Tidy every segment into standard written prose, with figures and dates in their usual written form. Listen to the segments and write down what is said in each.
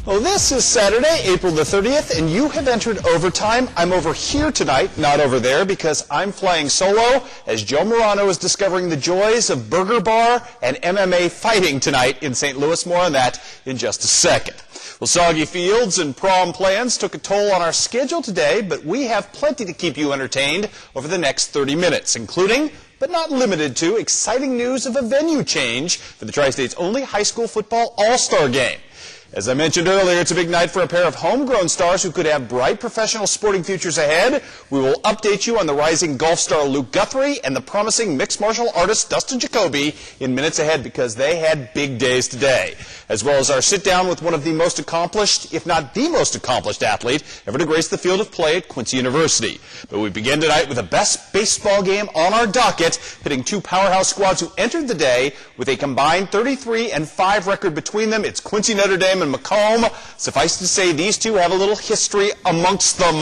Well, this is Saturday, April the 30th, and you have entered overtime. I'm over here tonight, not over there, because I'm flying solo as Joe Morano is discovering the joys of Burger Bar and MMA fighting tonight in St. Louis. More on that in just a second. Well, soggy fields and prom plans took a toll on our schedule today, but we have plenty to keep you entertained over the next 30 minutes, including, but not limited to, exciting news of a venue change for the Tri-State's only high school football all-star game. As I mentioned earlier, it's a big night for a pair of homegrown stars who could have bright professional sporting futures ahead. We will update you on the rising golf star Luke Guthrie and the promising mixed martial artist Dustin Jacoby in minutes ahead because they had big days today. As well as our sit-down with one of the most accomplished, if not the most accomplished athlete ever to grace the field of play at Quincy University. But we begin tonight with the best baseball game on our docket, pitting two powerhouse squads who entered the day with a combined 33-5 record between them. It's Quincy Notre Dame and Macomb. Suffice to say, these two have a little history amongst them,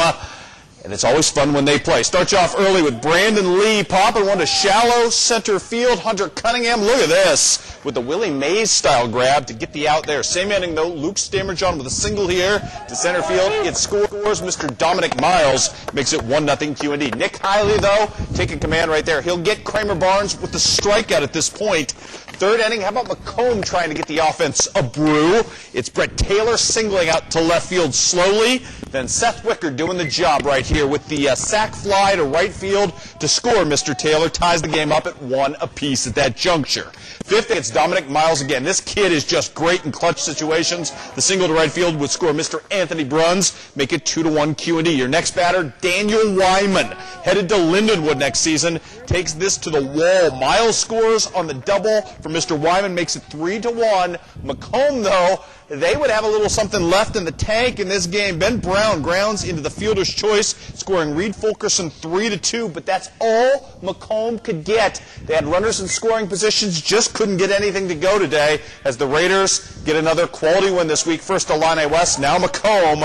and it's always fun when they play. Starts off early with Brandon Lee popping one to shallow center field. Hunter Cunningham, look at this, with the Willie Mays style grab to get the out there. Same inning though, Luke Stammerjohn with a single here to center field. It scores. Mr. Dominic Miles makes it 1-0 Q&D. Nick Hiley though taking command right there. He'll get Kramer Barnes with the strikeout at this point. Third inning, how about Macomb trying to get the offense a brew? It's Brett Taylor singling out to left field slowly. Then Seth Wicker doing the job right here with the sac fly to right field to score. Mr. Taylor ties the game up at 1 apiece at that juncture. Fifth, it's Dominic Miles again. This kid is just great in clutch situations. The single to right field would score Mr. Anthony Bruns, make it 2-1 Q&D. Your next batter, Daniel Wyman, headed to Lindenwood next season, takes this to the wall. Miles scores on the double for Mr. Wyman, makes it 3-1. Macomb, though, they would have a little something left in the tank in this game. Ben Brown grounds into the fielder's choice, scoring Reed Fulkerson 3-2, but that's all Macomb could get. They had runners in scoring positions, just couldn't get anything to go today as the Raiders get another quality win this week. First Illini West, now Macomb.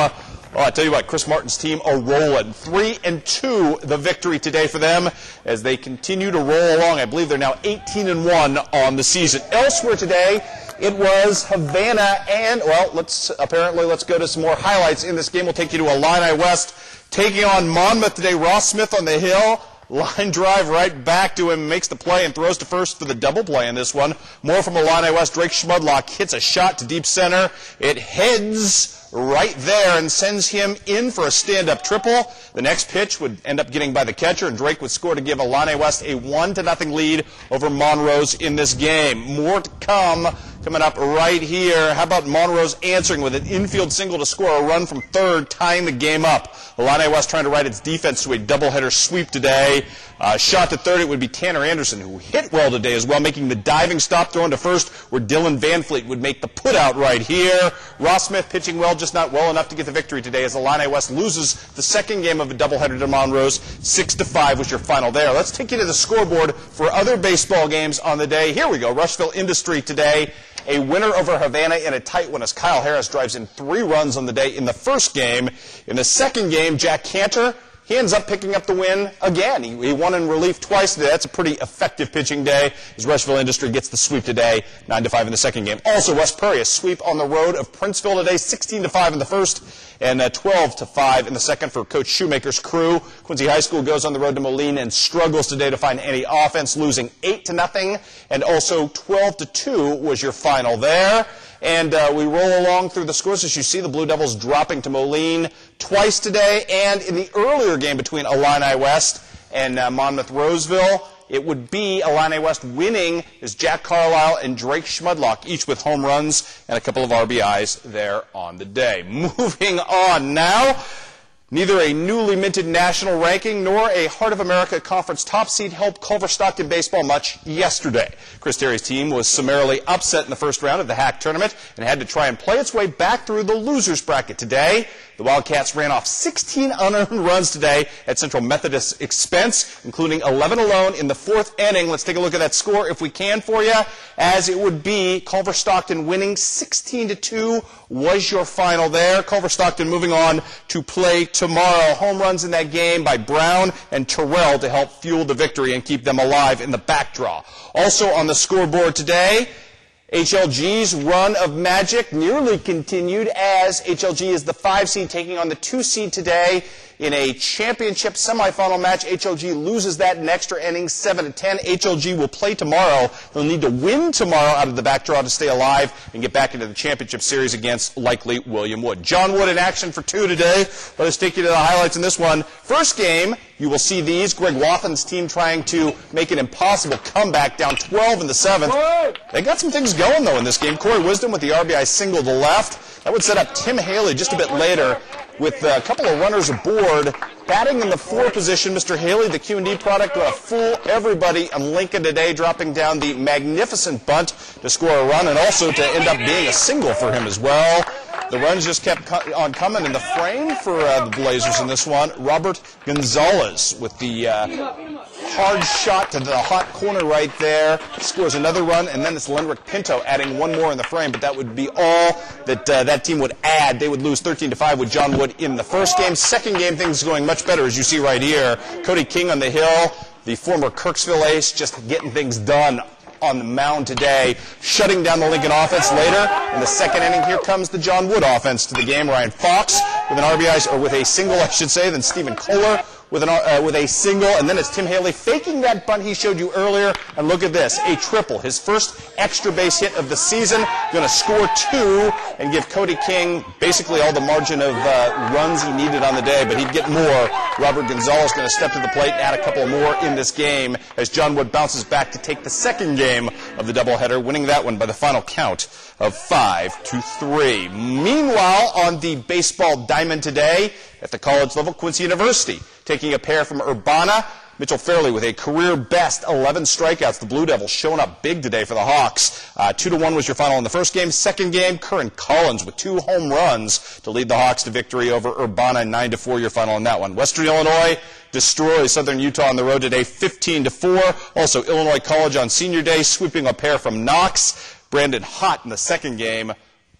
Well, I tell you what, Chris Martin's team are rolling. 3-2 the victory today for them as they continue to roll along. I believe they're now 18-1 on the season. Elsewhere today, it was Havana and, well, let's go to some more highlights in this game. We'll take you to Illini West taking on Monmouth today. Ross Smith on the hill. Line drive right back to him, makes the play and throws to first for the double play in this one. More from Illini West. Drake Schmudlock hits a shot to deep center. It heads right there and sends him in for a stand-up triple. The next pitch would end up getting by the catcher, and Drake would score to give Illini West a 1-0 lead over Monrose in this game. More to come coming up right here. How about Monrose answering with an infield single to score a run from third, tying the game up. Illini West trying to ride its defense to a doubleheader sweep today. Shot to third, it would be Tanner Anderson, who hit well today as well, making the diving stop, throwing to first, where Dylan Van Fleet would make the putout right here. Ross Smith pitching well, just not well enough to get the victory today as Illini West loses the second game of a doubleheader to Monrose. 6-5 was your final there. Let's take you to the scoreboard for other baseball games on the day. Here we go. Rushville Industry today. A winner over Havana in a tight one as Kyle Harris drives in 3 runs on the day in the first game. In the second game, Jack Cantor, he ends up picking up the win again. He won in relief twice today. That's a pretty effective pitching day as Rushville Industry gets the sweep today, 9-5 in the second game. Also, West Prairie, a sweep on the road of Princeville today, 16-5 in the first and 12-5 in the second for Coach Shoemaker's crew. Quincy High School goes on the road to Moline and struggles today to find any offense, losing 8-0, and also 12-2 was your final there. And we roll along through the scores as you see the Blue Devils dropping to Moline twice today. And in the earlier game between Illini West and Monmouth Roseville, it would be Illini West winning as Jack Carlisle and Drake Schmudlock, each with home runs and a couple of RBIs there on the day. Moving on now. Neither a newly minted national ranking nor a Heart of America Conference top seed helped Culver Stockton baseball much yesterday. Chris Terry's team was summarily upset in the first round of the HAC tournament and had to try and play its way back through the losers bracket today. The Wildcats ran off 16 unearned runs today at Central Methodist's expense, including 11 alone in the fourth inning. Let's take a look at that score if we can for you, as it would be Culver Stockton winning 16-2 was your final there. Culver Stockton moving on to play tomorrow. Home runs in that game by Brown and Terrell to help fuel the victory and keep them alive in the back draw. Also on the scoreboard today, HLG's run of magic nearly continued as HLG is the 5 seed taking on the 2 seed today in a championship semifinal match. HLG loses that in extra innings, 7-10. HLG will play tomorrow. They'll need to win tomorrow out of the back draw to stay alive and get back into the championship series against likely William Wood. John Wood in action for 2 today. Let us take you to the highlights in this one. First game, you will see these. Greg Wathen's team trying to make an impossible comeback, down 12 in the 7th. They got some things going, though, in this game. Corey Wisdom with the RBI single to left. That would set up Tim Haley just a bit later with a couple of runners aboard. Batting in the 4 position, Mr. Haley, the Q&D product, going to fool everybody on Lincoln today, dropping down the magnificent bunt to score a run and also to end up being a single for him as well. The runs just kept on coming in the frame for the Blazers in this one. Robert Gonzalez with the hard shot to the hot corner right there. Scores another run, and then it's Lenrick Pinto adding one more in the frame, but that would be all that that team would add. They would lose 13-5 with John Wood in the first game. Second game, things going much better, as you see right here. Cody King on the hill, the former Kirksville ace, just getting things done on the mound today, shutting down the Lincoln offense later. In the second inning, here comes the John Wood offense to the game. Ryan Fox with an RBI, or with a single, I should say, then Stephen Kohler with a single, and then it's Tim Haley faking that bunt he showed you earlier. And look at this, a triple, his first extra base hit of the season. Going to score 2 and give Cody King basically all the margin of runs he needed on the day, but he'd get more. Robert Gonzalez going to step to the plate and add a couple more in this game as John Wood bounces back to take the second game of the doubleheader, winning that one by the final count of 5-3. Meanwhile, on the baseball diamond today at the college level, Quincy University taking a pair from Urbana. Mitchell Fairley with a career best 11 strikeouts. The Blue Devils showing up big today for the Hawks. 2-1 was your final in the first game. Second game, Curran Collins with 2 home runs to lead the Hawks to victory over Urbana. 9-4 your final in that one. Western Illinois destroys Southern Utah on the road today, 15-4. Also, Illinois College on senior day, sweeping a pair from Knox. Brandon Hott in the second game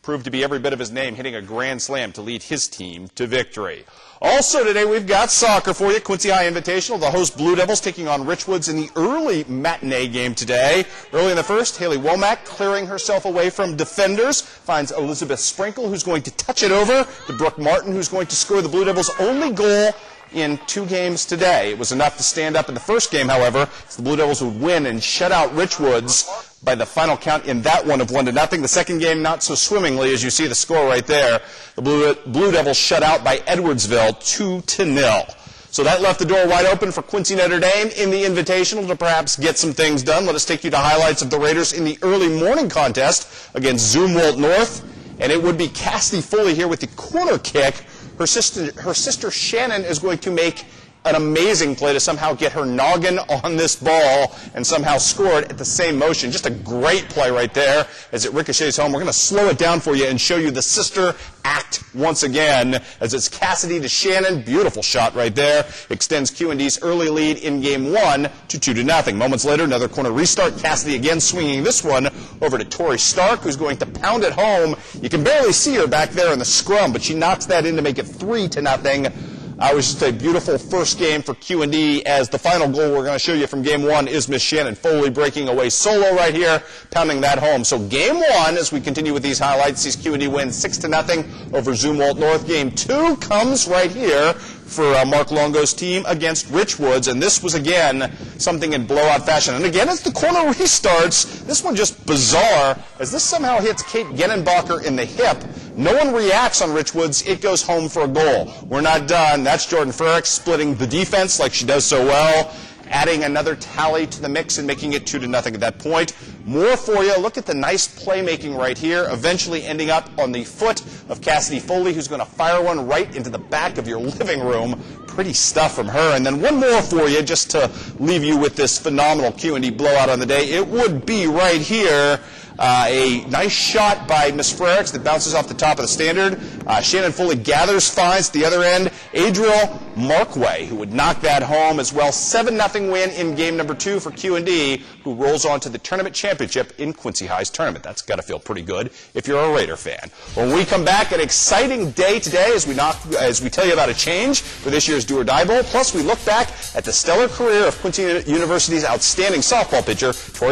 proved to be every bit of his name, hitting a grand slam to lead his team to victory. Also today, we've got soccer for you. Quincy High Invitational. The host Blue Devils taking on Richwoods in the early matinee game today. Early in the first, Haley Womack clearing herself away from defenders. Finds Elizabeth Sprinkle, who's going to touch it over to Brooke Martin, who's going to score the Blue Devils' only goal in 2 games today. It was enough to stand up in the first game, however, as the Blue Devils would win and shut out Richwoods by the final count in that one of 1-0. The second game, not so swimmingly, as you see the score right there. The Blue Devils shut out by Edwardsville 2-0. So that left the door wide open for Quincy Notre Dame in the Invitational to perhaps get some things done. Let us take you to highlights of the Raiders in the early morning contest against Zumwalt North. And it would be Cassidy Foley here with the corner kick. Her sister Shannon is going to make an amazing play to somehow get her noggin on this ball and somehow score it at the same motion. Just a great play right there as it ricochets home. We're going to slow it down for you and show you the sister act once again as it's Cassidy to Shannon. Beautiful shot right there. Extends Q&D's early lead in game 1 to 2-0. Moments later, another corner restart. Cassidy again swinging this one over to Tori Stark, who's going to pound it home. You can barely see her back there in the scrum, but she knocks that in to make it 3-0. It was just a beautiful first game for Q&D, as the final goal we're going to show you from Game 1 is Miss Shannon Foley breaking away solo right here, pounding that home. So Game 1, as we continue with these highlights, sees Q&D win 6-0 over Zumwalt North. Game 2 comes right here for Mark Longo's team against Richwoods, and this was, again, something in blowout fashion. And again, as the corner restarts, this one just bizarre, as this somehow hits Kate Genenbacher in the hip. No one reacts on Richwoods. It goes home for a goal. We're not done. That's Jordan Frerick splitting the defense like she does so well, adding another tally to the mix and making it 2-0 at that point. More for you. Look at the nice playmaking right here, eventually ending up on the foot of Cassidy Foley, who's going to fire one right into the back of your living room. Pretty stuff from her. And then one more for you, just to leave you with this phenomenal Q&D blowout on the day. It would be right here. A nice shot by Miss Frericks that bounces off the top of the standard. Shannon Foley gathers, finds at the other end Adriel Markway, who would knock that home as well. 7-0 win in game number 2 for Q&D, who rolls on to the tournament championship in Quincy High's tournament. That's got to feel pretty good if you're a Raider fan. When we come back, an exciting day today as we tell you about a change for this year's Do or Die Bowl. Plus, we look back at the stellar career of Quincy University's outstanding softball pitcher, Tori